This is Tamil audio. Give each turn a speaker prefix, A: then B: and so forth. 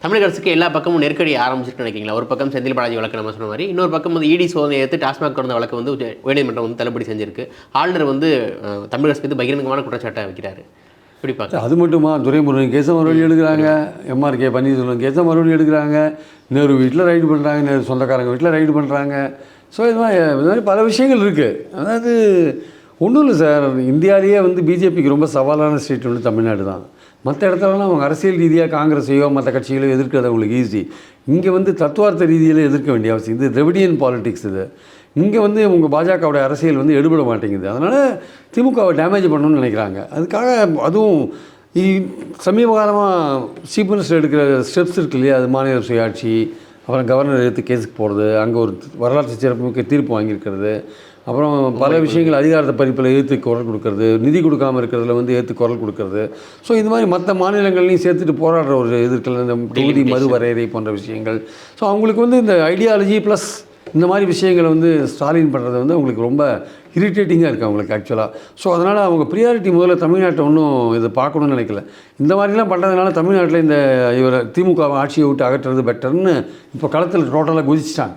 A: தமிழக அரசுக்கு எல்லா பக்கமும் நெருக்கடி ஆரம்பிச்சிட்டு நினைக்கிறீங்களா? ஒரு பக்கம் செந்தில் பாலாஜி வழக்கு நம்ம சொன்ன மாதிரி, இன்னொரு பக்கம் வந்து இடி சோதனை எடுத்து டாஸ்மாக் தொடர்ந்த வழக்கு வந்து உயர்நீதிமன்றம் வந்து தள்ளுபடி செஞ்சிருக்கு. ஆளுநர் வந்து தமிழக அரசு மீது பகிரங்கமான குற்றச்சாட்டை வைக்கிறாரு. எப்படி பார்க்க?
B: அது மட்டுமா, துரைமுருகன் கேஸை மறுபடியும் எடுக்கிறாங்க, எம்ஆர்கே பன்னீர்செல்வம் கேஸை மறுபடியும் எடுக்கிறாங்க, நேரு வீட்டில் ரைடு பண்ணுறாங்க, நேரு சொந்தக்காரங்க வீட்டில் ரைடு பண்ணுறாங்க. ஸோ இது மாதிரி பல விஷயங்கள் இருக்குது. அதாவது ஒன்றும் இல்லை சார், இந்தியாவிலேயே வந்து பிஜேபிக்கு ரொம்ப சவாலான ஸ்டேட் வந்து தமிழ்நாடு தான். மற்ற இடத்துலலாம் அவங்க அரசியல் ரீதியாக காங்கிரஸையோ மற்ற கட்சிகளோ எதிர்க்கிறது அவங்களுக்கு ஈஸி. இங்கே வந்து தத்துவார்த்த ரீதியில் எதிர்க்க வேண்டிய அவசியம். இது திராவிடியன் பாலிடிக்ஸ். இது இங்கே வந்து உங்கள் பாஜகவோட அரசியல் வந்து எடுபட மாட்டேங்குது. அதனால் திமுகவை டேமேஜ் பண்ணணும்னு நினைக்கிறாங்க. அதுக்காக அதுவும் சமீப காலமாக சீஃப் மினிஸ்டர் எடுக்கிற ஸ்டெப்ஸ் இருக்கு இல்லையா, அது மாநில சுயாட்சி, அப்புறம் கவர்னர் எடுத்து கேஸுக்கு போகிறது, அங்கே ஒரு வரலாற்று சிறப்புமிக்க தீர்ப்பு வாங்கியிருக்கிறது, அப்புறம் பல விஷயங்கள் அதிகாரத்தை பறிப்பில் ஏற்று குரல் கொடுக்கறது, நிதி கொடுக்காமல் இருக்கிறதுல வந்து ஏற்று குரல் கொடுக்கறது. ஸோ இந்த மாதிரி மற்ற மாநிலங்கள்லையும் சேர்த்துட்டு போராடுற ஒரு எதிர்க்கல இந்த தொகுதி மறு வரையறை போன்ற விஷயங்கள். ஸோ அவங்களுக்கு வந்து இந்த ஐடியாலஜி ப்ளஸ் இந்த மாதிரி விஷயங்களை வந்து ஸ்டாலின் பண்ணுறது வந்து அவங்களுக்கு ரொம்ப இரிட்டேட்டிங்காக இருக்குது அவங்களுக்கு ஆக்சுவலாக. ஸோ அதனால் அவங்க ப்ரியாரிட்டி முதல்ல தமிழ்நாட்டை ஒன்றும் இதை பார்க்கணுன்னு நினைக்கல. இந்த மாதிரிலாம் பண்ணுறதுனால தமிழ்நாட்டில் இந்த இவரை திமுக ஆட்சியை விட்டு அகற்றுறது பெட்டர்னு இப்போ களத்தில் டோட்டலாக குதிச்சிட்டாங்க.